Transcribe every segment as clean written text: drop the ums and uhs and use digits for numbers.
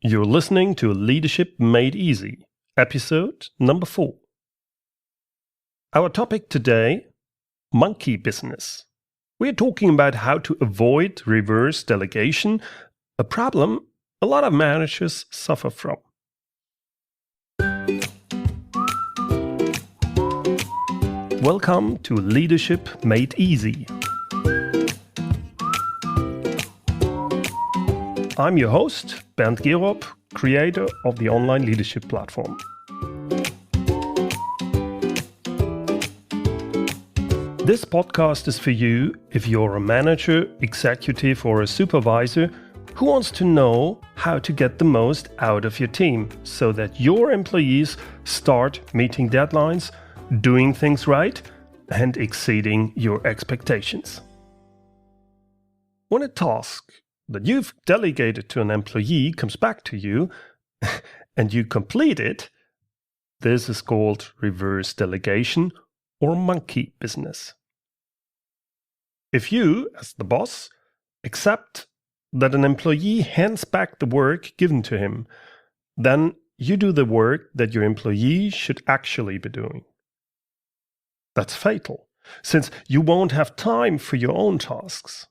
You're listening to Leadership Made Easy, episode number 4. Our topic today, monkey business. We're talking about how to avoid reverse delegation, a problem a lot of managers suffer from. Welcome to Leadership Made Easy. I'm your host, Bernd Gerob, creator of the online leadership platform. This podcast is for you if you're a manager, executive, or a supervisor who wants to know how to get the most out of your team so that your employees start meeting deadlines, doing things right, and exceeding your expectations. When a task that you've delegated to an employee comes back to you and you complete it, this is called reverse delegation or monkey business. If you, as the boss, accept that an employee hands back the work given to him, then you do the work that your employee should actually be doing. That's fatal, since you won't have time for your own tasks.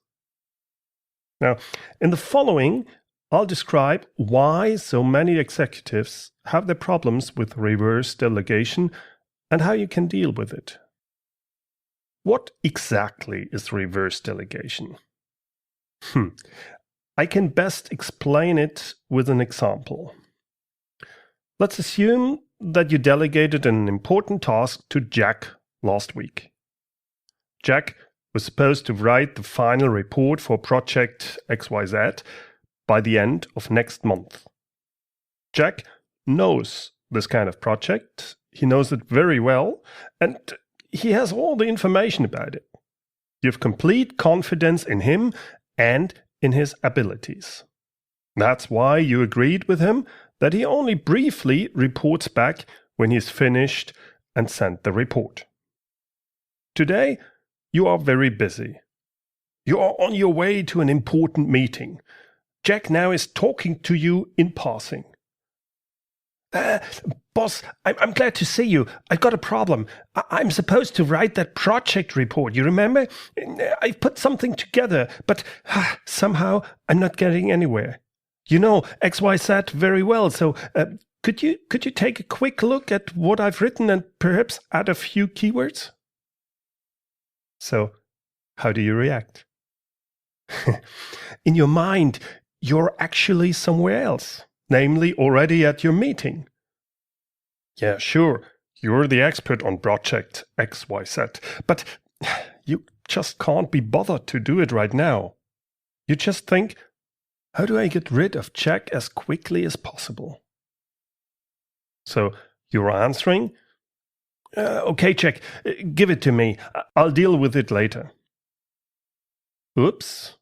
Now, in the following, I'll describe why so many executives have their problems with reverse delegation and how you can deal with it. What exactly is reverse delegation? I can best explain it with an example. Let's assume that you delegated an important task to Jack last week. Jack was supposed to write the final report for project XYZ by the end of next month. Jack knows this kind of project, he knows it very well, and he has all the information about it. You have complete confidence in him and in his abilities. That's why you agreed with him that he only briefly reports back when he's finished and sent the report. Today, you are very busy. You are on your way to an important meeting. Jack now is talking to you in passing. Boss, I'm glad to see you. I've got a problem. I'm supposed to write that project report. You remember? I've put something together, but somehow I'm not getting anywhere. You know XYZ very well, so could you take a quick look at what I've written and perhaps add a few keywords? So, how do you react? In your mind, you're actually somewhere else, namely already at your meeting. Yeah, sure, you're the expert on project XYZ, but you just can't be bothered to do it right now. You just think, how do I get rid of Jack as quickly as possible? So, you're answering, okay, Jack, give it to me. I'll deal with it later. Oops.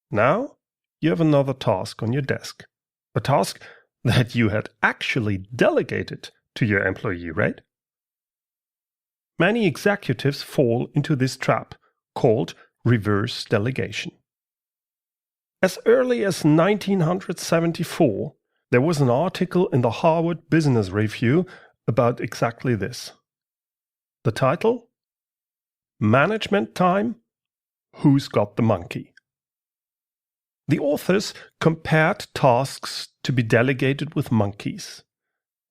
Now you have another task on your desk. A task that you had actually delegated to your employee, right? Many executives fall into this trap called reverse delegation. As early as 1974, there was an article in the Harvard Business Review about exactly this. The title? Management Time, Who's Got the Monkey? The authors compared tasks to be delegated with monkeys.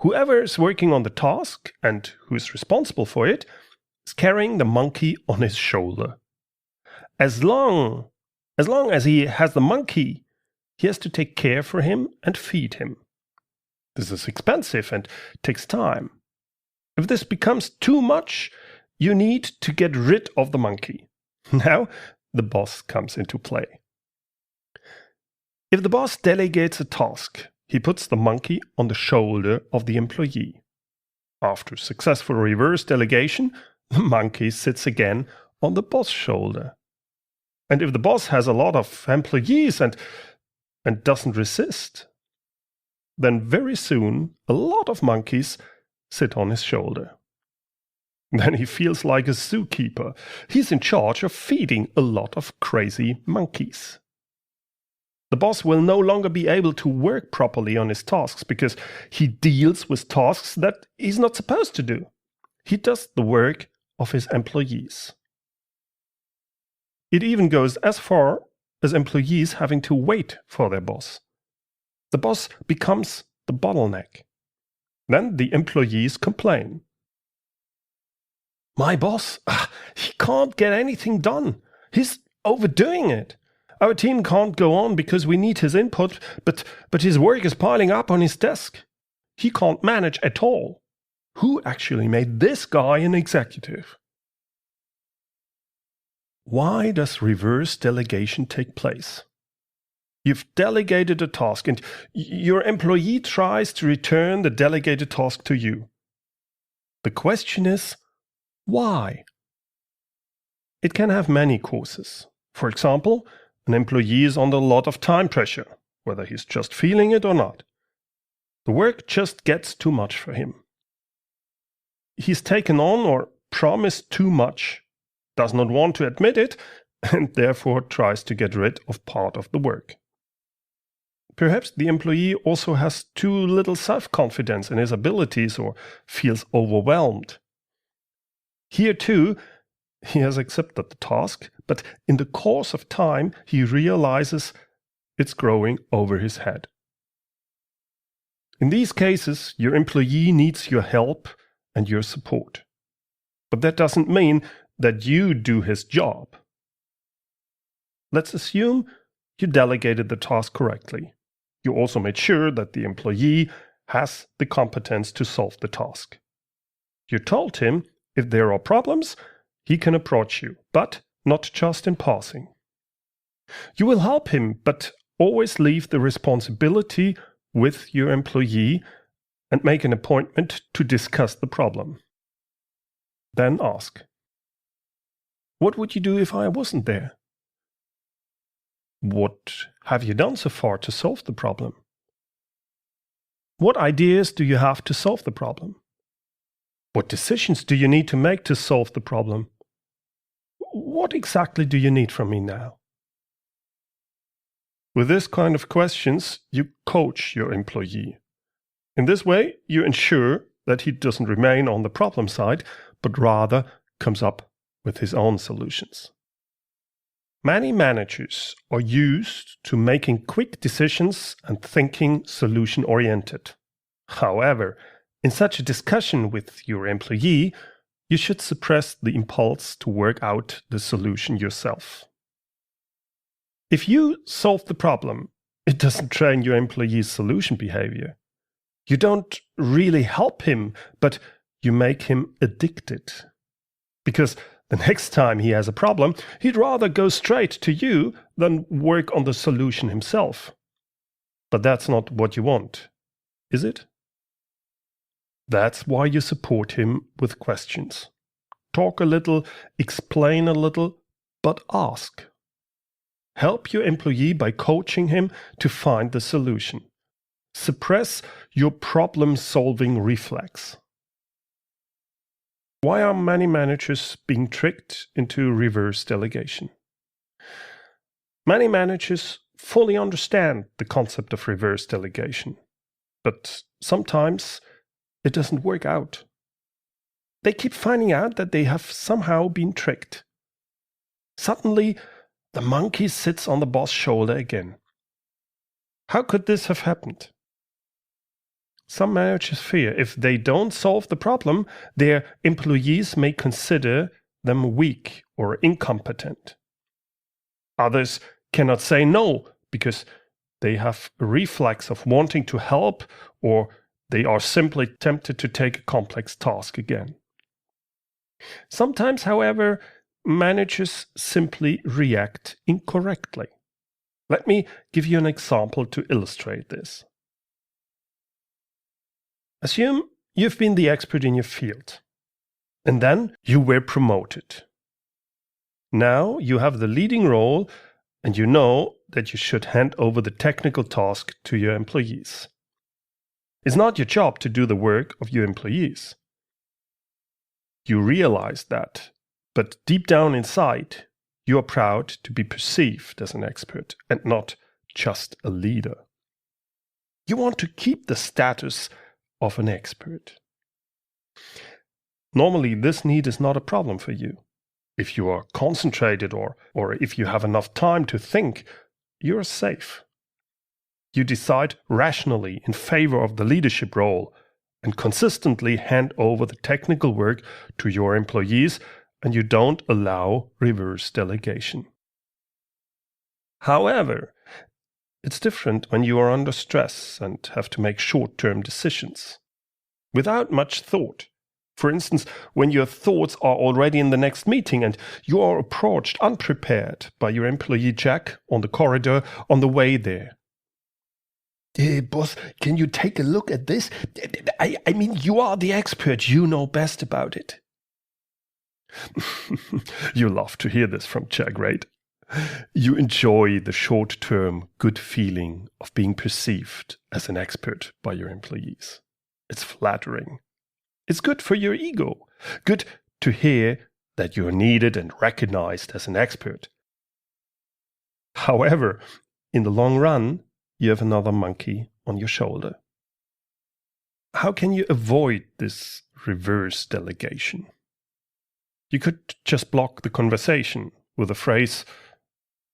Whoever is working on the task and who is responsible for it is carrying the monkey on his shoulder. As long as he has the monkey, he has to take care for him and feed him. This is expensive and takes time. If this becomes too much, you need to get rid of the monkey. Now, the boss comes into play. If the boss delegates a task, he puts the monkey on the shoulder of the employee. After successful reverse delegation, the monkey sits again on the boss' shoulder. And if the boss has a lot of employees and doesn't resist, then very soon a lot of monkeys sit on his shoulder. Then he feels like a zookeeper. He's in charge of feeding a lot of crazy monkeys. The boss will no longer be able to work properly on his tasks because he deals with tasks that he's not supposed to do. He does the work of his employees. It even goes as far as employees having to wait for their boss. The boss becomes the bottleneck. Then the employees complain. My boss, he can't get anything done. He's overdoing it. Our team can't go on because we need his input, but his work is piling up on his desk. He can't manage at all. Who actually made this guy an executive? Why does reverse delegation take place? You've delegated a task and your employee tries to return the delegated task to you. The question is, why? It can have many causes. For example, an employee is under a lot of time pressure, whether he's just feeling it or not. The work just gets too much for him. He's taken on or promised too much, does not want to admit it, and therefore tries to get rid of part of the work. Perhaps the employee also has too little self-confidence in his abilities or feels overwhelmed. Here too, he has accepted the task, but in the course of time, he realizes it's growing over his head. In these cases, your employee needs your help and your support. But that doesn't mean that you do his job. Let's assume you delegated the task correctly. You also made sure that the employee has the competence to solve the task. You told him if there are problems, he can approach you, but not just in passing. You will help him, but always leave the responsibility with your employee and make an appointment to discuss the problem. Then ask, what would you do if I wasn't there? What have you done so far to solve the problem? What ideas do you have to solve the problem? What decisions do you need to make to solve the problem? What exactly do you need from me now? With this kind of questions, you coach your employee. In this way, you ensure that he doesn't remain on the problem side, but rather comes up with his own solutions. Many managers are used to making quick decisions and thinking solution-oriented. However, in such a discussion with your employee, you should suppress the impulse to work out the solution yourself. If you solve the problem, it doesn't train your employee's solution behavior. You don't really help him, but you make him addicted. Because the next time he has a problem, he'd rather go straight to you than work on the solution himself. But that's not what you want, is it? That's why you support him with questions. Talk a little, explain a little, but ask. Help your employee by coaching him to find the solution. Suppress your problem-solving reflex. Why are many managers being tricked into reverse delegation? Many managers fully understand the concept of reverse delegation, but sometimes it doesn't work out. They keep finding out that they have somehow been tricked. Suddenly, the monkey sits on the boss' shoulder again. How could this have happened? Some managers fear if they don't solve the problem, their employees may consider them weak or incompetent. Others cannot say no because they have a reflex of wanting to help, or they are simply tempted to take a complex task again. Sometimes, however, managers simply react incorrectly. Let me give you an example to illustrate this. Assume you've been the expert in your field, and then you were promoted. Now you have the leading role, and you know that you should hand over the technical task to your employees. It's not your job to do the work of your employees. You realize that, but deep down inside, you are proud to be perceived as an expert and not just a leader. You want to keep the status of an expert. Normally, this need is not a problem for you. If you are concentrated or if you have enough time to think, you're safe. You decide rationally in favor of the leadership role and consistently hand over the technical work to your employees, and you don't allow reverse delegation. However, it's different when you are under stress and have to make short-term decisions without much thought. For instance, when your thoughts are already in the next meeting and you are approached unprepared by your employee Jack on the corridor on the way there. Boss, can you take a look at this? I mean, you are the expert. You know best about it. You love to hear this from Jack, right? You enjoy the short-term good feeling of being perceived as an expert by your employees. It's flattering. It's good for your ego. Good to hear that you're needed and recognized as an expert. However, in the long run, you have another monkey on your shoulder. How can you avoid this reverse delegation? You could just block the conversation with the phrase,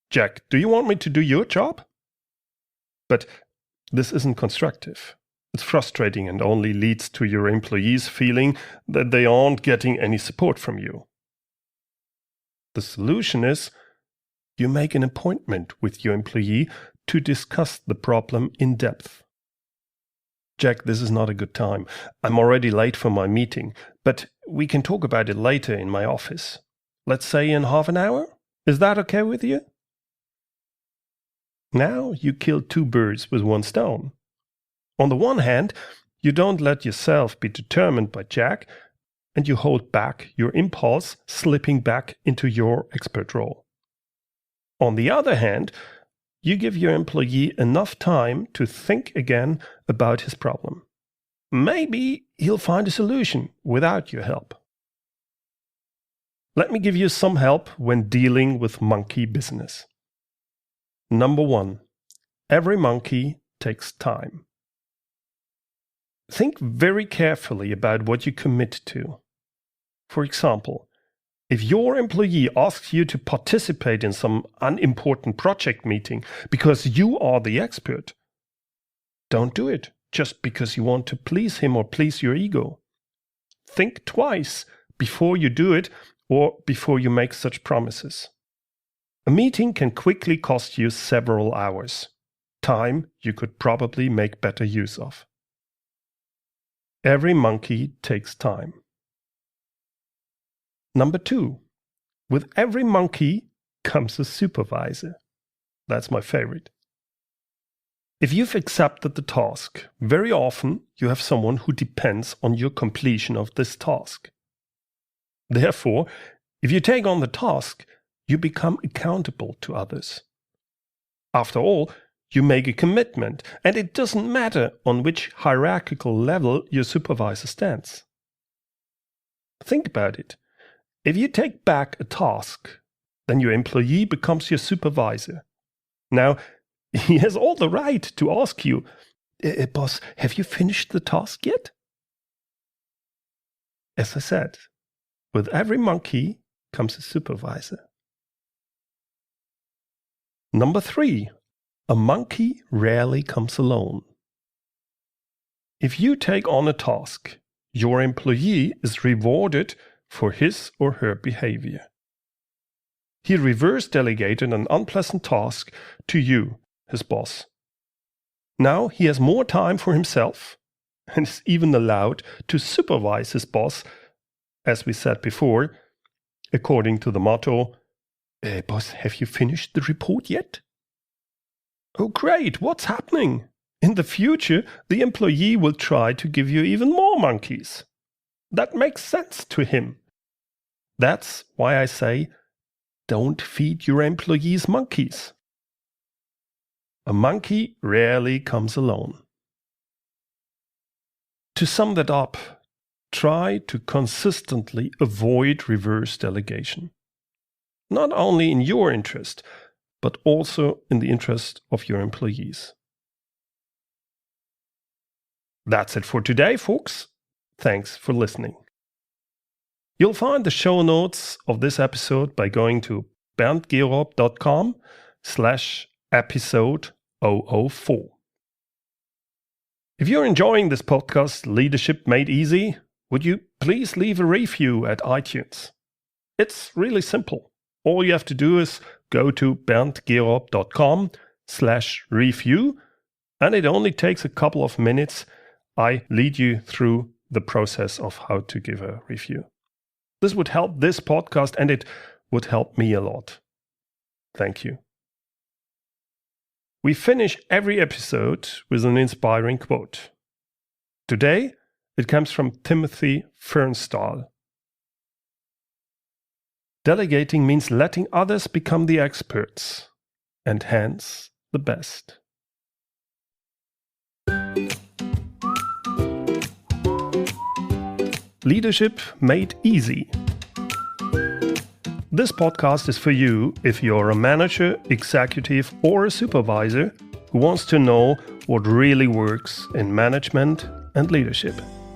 "Jack, do you want me to do your job?" But this isn't constructive. It's frustrating and only leads to your employees feeling that they aren't getting any support from you. The solution is you make an appointment with your employee to discuss the problem in depth. "Jack, this is not a good time. I'm already late for my meeting, but we can talk about it later in my office. Let's say in half an hour? Is that okay with you?" Now you kill two birds with one stone. On the one hand, you don't let yourself be determined by Jack, and you hold back your impulse slipping back into your expert role. On the other hand, you give your employee enough time to think again about his problem. Maybe he'll find a solution without your help. Let me give you some help when dealing with monkey business. Number 1, every monkey takes time. Think very carefully about what you commit to. For example, if your employee asks you to participate in some unimportant project meeting because you are the expert, don't do it just because you want to please him or please your ego. Think twice before you do it or before you make such promises. A meeting can quickly cost you several hours, time you could probably make better use of. Every monkey takes time. Number 2, with every monkey comes a supervisor. That's my favorite. If you've accepted the task, very often you have someone who depends on your completion of this task. Therefore, if you take on the task, you become accountable to others. After all, you make a commitment, and it doesn't matter on which hierarchical level your supervisor stands. Think about it. If you take back a task, then your employee becomes your supervisor. Now, he has all the right to ask you, "Boss, have you finished the task yet?" As I said, with every monkey comes a supervisor. Number 3, a monkey rarely comes alone. If you take on a task, your employee is rewarded for his or her behavior. He reverse delegated an unpleasant task to you, his boss. Now he has more time for himself and is even allowed to supervise his boss, as we said before, according to the motto, "Boss, have you finished the report yet?" Oh, great, what's happening? In the future, the employee will try to give you even more monkeys. That makes sense to him. That's why I say, don't feed your employees monkeys. A monkey rarely comes alone. To sum that up, try to consistently avoid reverse delegation. Not only in your interest, but also in the interest of your employees. That's it for today, folks. Thanks for listening. You'll find the show notes of this episode by going to berndgerob.com/episode 004. If you're enjoying this podcast, Leadership Made Easy, would you please leave a review at iTunes? It's really simple. All you have to do is go to berndgerob.com/review, and it only takes a couple of minutes. I lead you through the process of how to give a review. This would help this podcast, and it would help me a lot. Thank you. We finish every episode with an inspiring quote. Today, it comes from Timothy Fernstahl. Delegating means letting others become the experts, and hence the best. Leadership Made Easy. This podcast is for you if you're a manager, executive, or a supervisor who wants to know what really works in management and leadership.